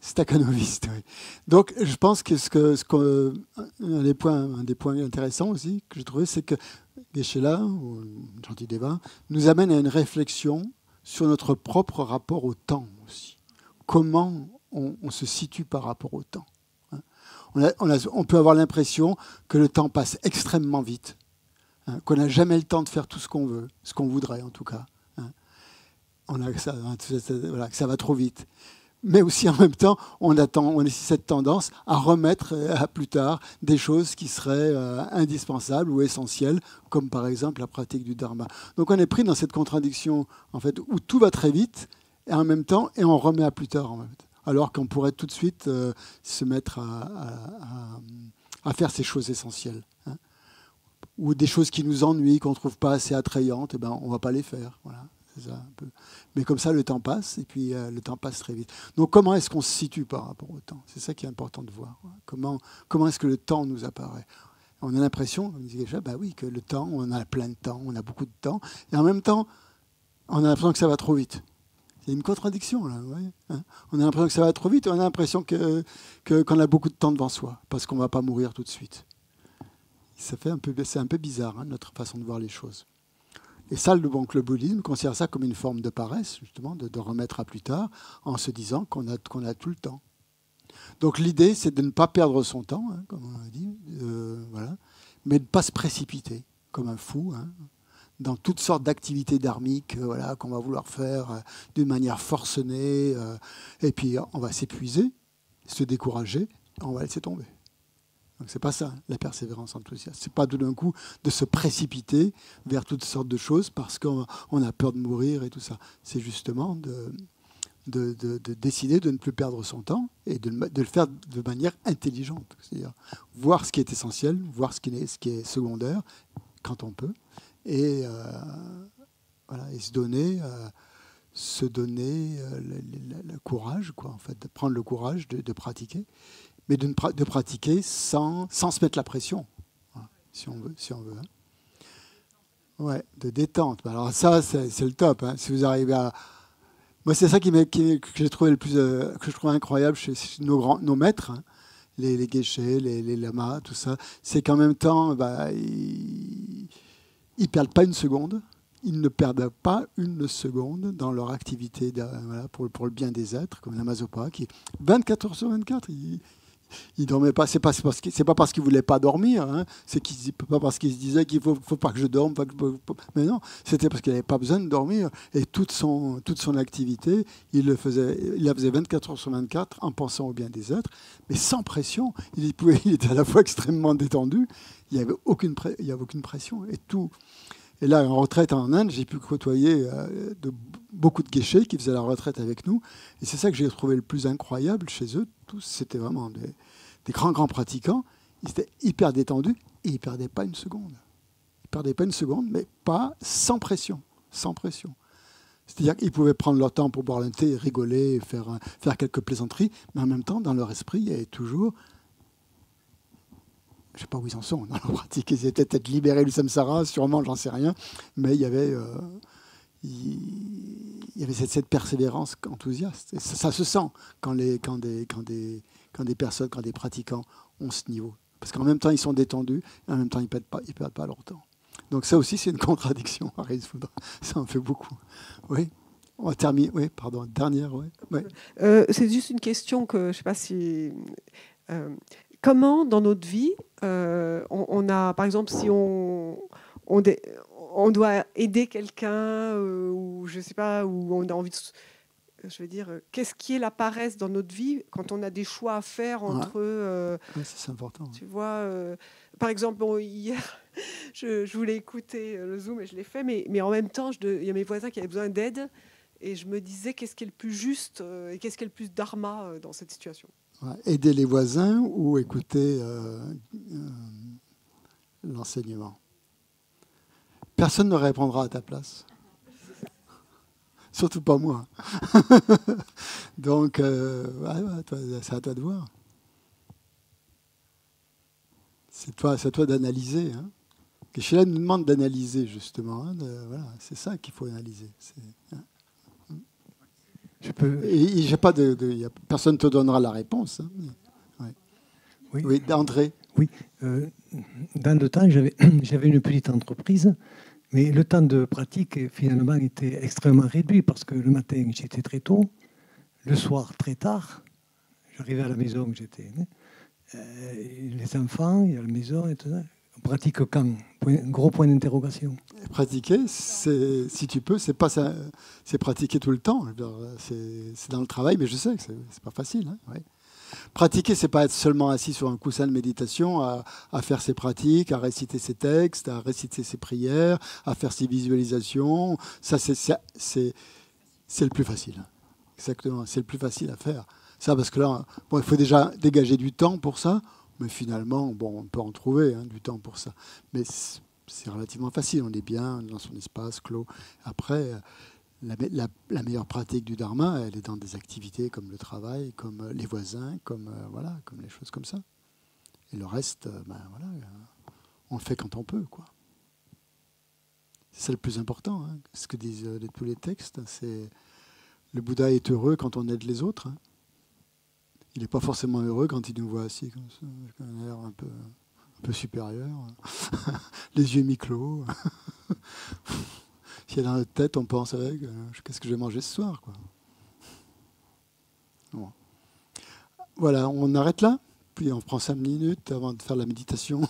Staccanoviste, oui. Donc, je pense que un des points intéressants aussi que j'ai trouvé, c'est que Geshe-la, ou Shantideva, nous amène à une réflexion sur notre propre rapport au temps aussi. Comment on se situe par rapport au temps. On peut avoir l'impression que le temps passe extrêmement vite, hein, qu'on n'a jamais le temps de faire tout ce qu'on veut, ce qu'on voudrait en tout cas. Hein. Que ça va trop vite. Mais aussi en même temps, on a cette tendance à remettre à plus tard des choses qui seraient indispensables ou essentielles, comme par exemple la pratique du dharma. Donc on est pris dans cette contradiction en fait, où tout va très vite et en même temps, et on remet à plus tard en même temps. Alors qu'on pourrait tout de suite se mettre à faire ces choses essentielles. Hein. Ou des choses qui nous ennuient, qu'on ne trouve pas assez attrayantes, on ne va pas les faire. Voilà, c'est ça, un peu. Mais comme ça, le temps passe, et puis le temps passe très vite. Donc comment est-ce qu'on se situe par rapport au temps? C'est ça qui est important de voir. Comment est-ce que le temps nous apparaît? On a l'impression, comme disait déjà, oui, que le temps, on a plein de temps, on a beaucoup de temps, et en même temps, on a l'impression que ça va trop vite. Il y a une contradiction, là. Ouais, hein. On a l'impression que ça va trop vite, on a l'impression qu'on a beaucoup de temps devant soi, parce qu'on ne va pas mourir tout de suite. C'est un peu bizarre, hein, notre façon de voir les choses. Et ça, le bouddhisme considère ça comme une forme de paresse, justement, de remettre à plus tard, en se disant qu'on a tout le temps. Donc l'idée, c'est de ne pas perdre son temps, hein, comme on a dit, voilà, mais de ne pas se précipiter, comme un fou, hein, dans toutes sortes d'activités dharmiques qu'on va vouloir faire d'une manière forcenée. Et puis, on va s'épuiser, se décourager, on va laisser tomber. Donc, ce n'est pas ça, la persévérance enthousiaste. Ce n'est pas tout d'un coup de se précipiter vers toutes sortes de choses parce qu'on a peur de mourir et tout ça. C'est justement de décider de ne plus perdre son temps et de le faire de manière intelligente. C'est-à-dire voir ce qui est essentiel, voir ce qui est secondaire, quand on peut. Et se donner se donner le courage, quoi, en fait, de prendre le courage de pratiquer, mais de pratiquer sans se mettre la pression, hein, si on veut. Hein. Ouais, de détente. Alors ça, c'est le top. Hein. Si vous arrivez à... Moi, c'est ça que j'ai trouvé le plus, que je trouve incroyable chez nos maîtres, hein, les geishés, les lamas, tout ça. C'est qu'en même temps, ils perdent pas une seconde. Ils ne perdent pas une seconde dans leur activité pour le bien des êtres, comme la Mazopa, qui 24 heures sur 24, il dormait pas. C'est pas parce qu'il voulait pas dormir, hein. C'est pas parce qu'il se disait qu'il faut pas que je dorme. Mais non, c'était parce qu'il n'avait pas besoin de dormir. Et toute son activité, il la faisait 24 heures sur 24 en pensant au bien des êtres, mais sans pression. Il était à la fois extrêmement détendu. Il n'y avait aucune pression et tout. Et là, en retraite en Inde, j'ai pu côtoyer beaucoup de geishés qui faisaient la retraite avec nous. Et c'est ça que j'ai trouvé le plus incroyable chez eux. Tous, c'était vraiment des grands pratiquants. Ils étaient hyper détendus et ils ne perdaient pas une seconde. Ils ne perdaient pas une seconde, mais pas sans pression. Sans pression. C'est-à-dire qu'ils pouvaient prendre leur temps pour boire un thé, rigoler, faire quelques plaisanteries, mais en même temps, dans leur esprit, il y avait toujours... Je ne sais pas où ils en sont dans leur pratique. Ils étaient peut-être libérés du samsara, sûrement, j'en sais rien. Mais il y avait cette persévérance enthousiaste. Et ça se sent quand des personnes, quand des pratiquants ont ce niveau. Parce qu'en même temps, ils sont détendus, et en même temps, ils ne perdent pas leur temps. Donc ça aussi, c'est une contradiction. Ça en fait beaucoup. Oui. On va terminer. Oui, pardon. Dernière, oui. C'est juste une question que je ne sais pas si... comment, dans notre vie, on a, par exemple, si on doit aider quelqu'un, ou je sais pas, ou on a envie de... Je veux dire, qu'est-ce qui est la paresse dans notre vie quand on a des choix à faire entre... c'est important. Tu vois, par exemple, hier, je voulais écouter le Zoom et je l'ai fait, mais en même temps, il y a mes voisins qui avaient besoin d'aide et je me disais qu'est-ce qui est le plus juste et qu'est-ce qui est le plus dharma dans cette situation. Aider les voisins ou écouter l'enseignement. Personne ne répondra à ta place. Surtout pas moi. Donc, c'est à toi de voir. C'est à toi d'analyser. Hein. Geshe-la nous demande d'analyser, justement. Hein, c'est ça qu'il faut analyser. Personne ne te donnera la réponse. Hein. Ouais. Oui, André. Oui. Dans le temps, j'avais une petite entreprise, mais le temps de pratique, finalement, était extrêmement réduit parce que le matin, j'étais très tôt, le soir, très tard. J'arrivais à la maison, les enfants, il y a la maison et tout ça. On pratique quand ? Gros point d'interrogation. Pratiquer, si tu peux, c'est pratiquer tout le temps. C'est dans le travail, mais je sais que c'est pas facile. Hein, ouais. Pratiquer, c'est pas être seulement assis sur un coussin de méditation, à faire ses pratiques, à réciter ses textes, à réciter ses prières, à faire ses visualisations. Ça, c'est le plus facile. Exactement, c'est le plus facile à faire. Ça, parce que là, il faut déjà dégager du temps pour ça. Mais finalement, on peut en trouver du temps pour ça. Mais c'est relativement facile. On est bien dans son espace clos. Après, la meilleure pratique du dharma, elle est dans des activités comme le travail, comme les voisins, comme les choses comme ça. Et le reste, on le fait quand on peut, quoi. C'est le plus important. Hein. Ce que disent tous les textes, c'est le Bouddha est heureux quand on aide les autres. Hein. Il n'est pas forcément heureux quand il nous voit assis comme ça, avec un air un peu supérieur, les yeux mi-clos. Si dans notre tête, on pense avec qu'est-ce que je vais manger ce soir, quoi. Bon. Voilà, on arrête là, puis on prend 5 minutes avant de faire la méditation.